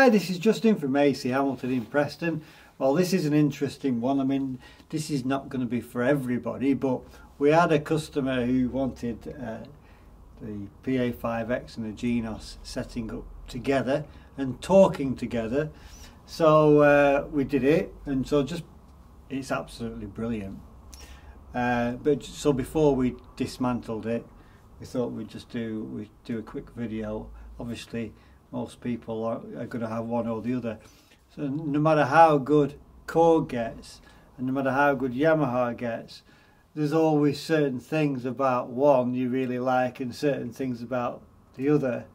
Hi, this is Justin from AC Hamilton in Preston. Well, this is an interesting one. I mean, this is not going to be for everybody, but we had a customer who wanted the Pa5X and the Genos setting up together and talking together. So we did it, and so it's absolutely brilliant. But so before we dismantled it, we thought we'd do a quick video. Obviously, most people are going to have one or the other. So no matter how good Korg gets, and no matter how good Yamaha gets, there's always certain things about one you really like and certain things about the other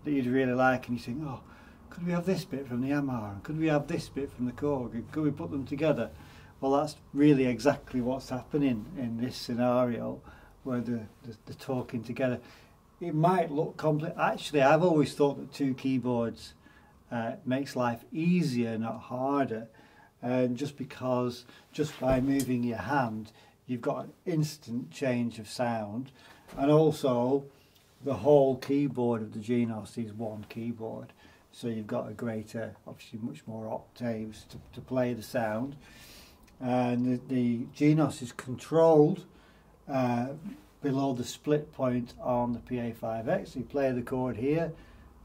that you'd really like, and you think, oh, could we have this bit from the Yamaha? Could we have this bit from the Korg? Could we put them together? Well, that's really exactly what's happening in this scenario, where they're talking together. It might look complex. Actually, I've always thought that two keyboards makes life easier, not harder. And just because, just by moving your hand, you've got an instant change of sound. And also, the whole keyboard of the Genos is one keyboard. So you've got a greater, obviously much more octaves to play the sound. And the Genos is controlled below the split point on the Pa5X. So you play the chord here,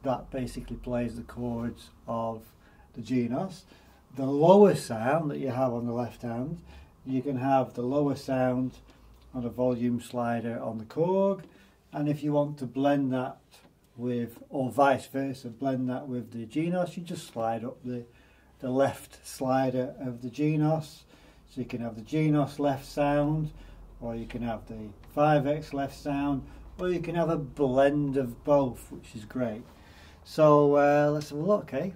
that basically plays the chords of the Genos. The lower sound that you have on the left hand, you can have the lower sound on a volume slider on the Korg, and if you want to blend that with, or vice versa, blend that with the Genos, you just slide up the left slider of the Genos. So you can have the Genos left sound, or you can have the 5X left sound, or you can have a blend of both, which is great. So let's have a look, eh?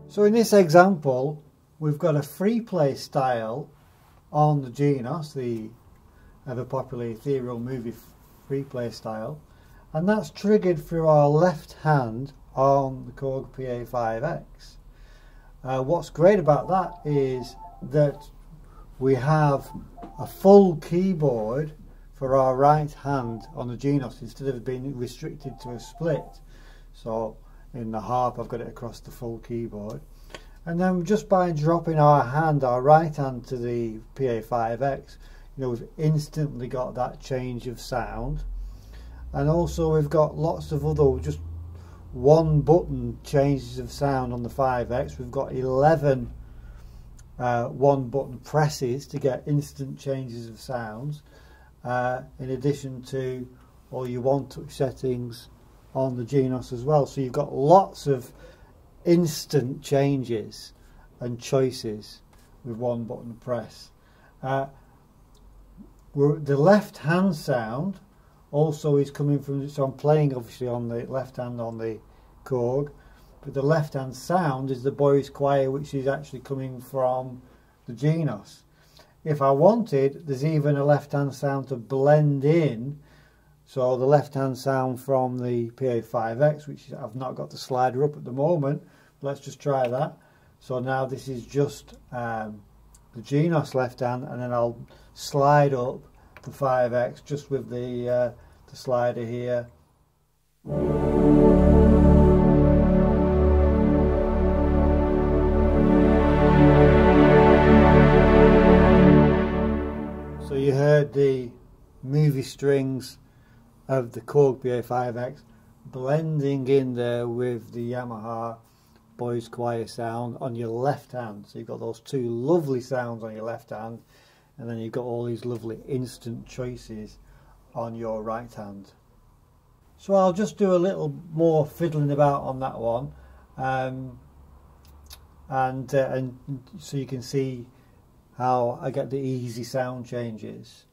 So in this example, we've got a free play style on the Genos, the ever popular ethereal movie free play style, and that's triggered through our left hand on the Korg Pa5X. What's great about that is that we have a full keyboard for our right hand on the Genos instead of being restricted to a split. So in the harp I've got it across the full keyboard, and then just by dropping our right hand to the Pa5X, we've instantly got that change of sound. And also we've got lots of other just one button changes of sound on the 5X. We've got 11 one button presses to get instant changes of sounds, in addition to all your one touch settings on the Genos as well. So you've got lots of instant changes and choices with one button press. The left hand sound also is coming from, so I'm playing obviously on the left hand on the Korg, but the left hand sound is the boys choir, which is actually coming from the Genos. If I wanted, there's even a left hand sound to blend in. So the left hand sound from the Pa5X, which I've not got the slider up at the moment, but let's just try that. So now this is just the Genos left hand, and then I'll slide up the 5X just with the slider here. So you heard the movie strings of the Korg Pa5X blending in there with the Yamaha boys choir sound on your left hand. So you've got those two lovely sounds on your left hand, and then you've got all these lovely instant choices on your right hand. So I'll just do a little more fiddling about on that one, and so you can see how I get the easy sound changes.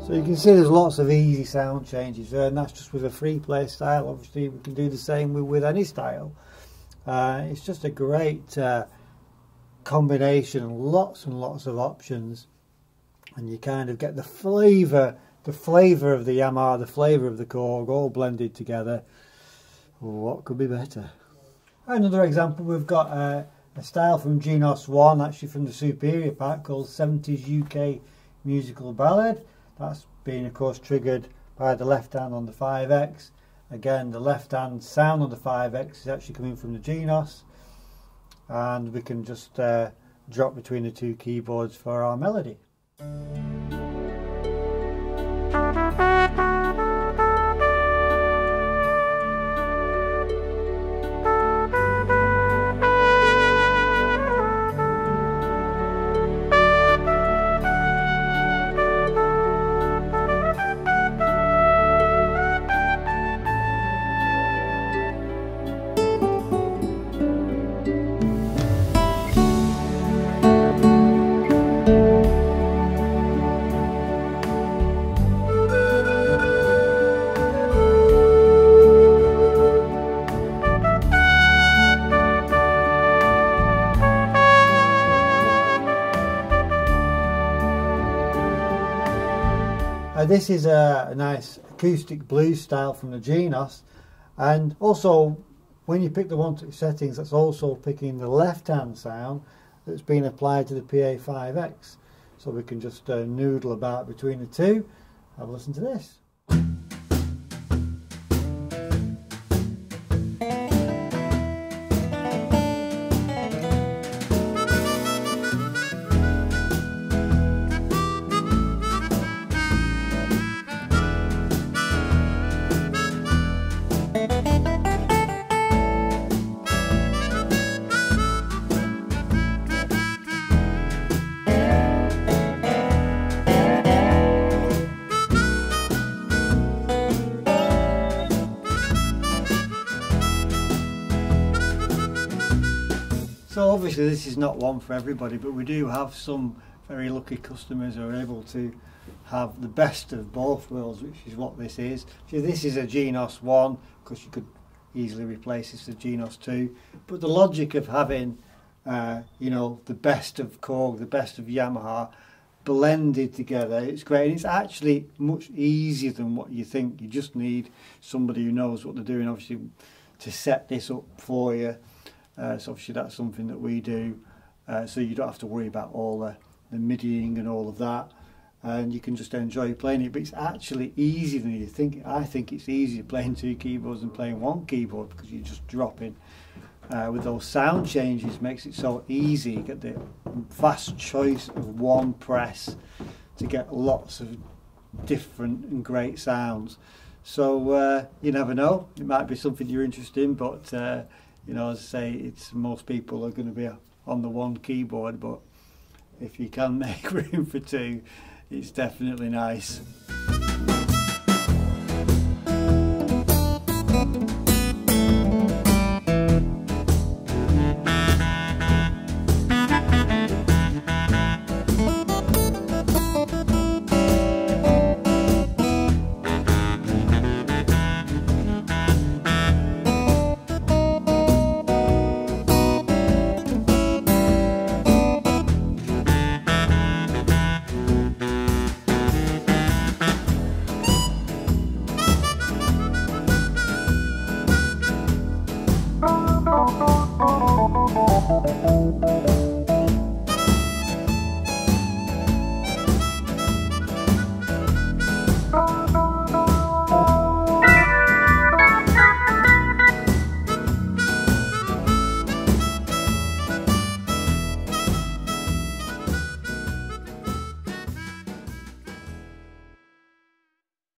So you can see there's lots of easy sound changes there, and that's just with a free play style. Obviously we can do the same with any style. It's just a great combination, lots and lots of options, and you kind of get the flavour of the Yamaha, the flavour of the Korg, all blended together. What could be better? Another example, we've got a style from Genos 1, actually from the Superior pack, called 70s UK Musical Ballad. That's being of course triggered by the left hand on the 5X. Again, the left hand sound on the 5X is actually coming from the Genos, and we can just drop between the two keyboards for our melody. This is a nice acoustic blues style from the Genos, and also when you pick the one-touch settings, that's also picking the left-hand sound that's been applied to the Pa5X. So we can just noodle about between the two. Have a listen to this. So obviously this is not one for everybody, but we do have some very lucky customers who are able to have the best of both worlds, which is what this is. So this is a Genos 1, because you could easily replace this with Genos 2. But the logic of having, you know, the best of Korg, the best of Yamaha, blended together, it's great. And it's actually much easier than what you think. You just need somebody who knows what they're doing, obviously, to set this up for you. So obviously that's something that we do, so you don't have to worry about all the MIDIing and all of that, and you can just enjoy playing it. But it's actually easier than you think. I think it's easier playing two keyboards than playing one keyboard, because you're just dropping. With those sound changes, makes it so easy. You get the vast choice of one press to get lots of different and great sounds. So you never know, it might be something you're interested in, but you know, as I say, it's most people are going to be on the one keyboard, but if you can make room for two, it's definitely nice.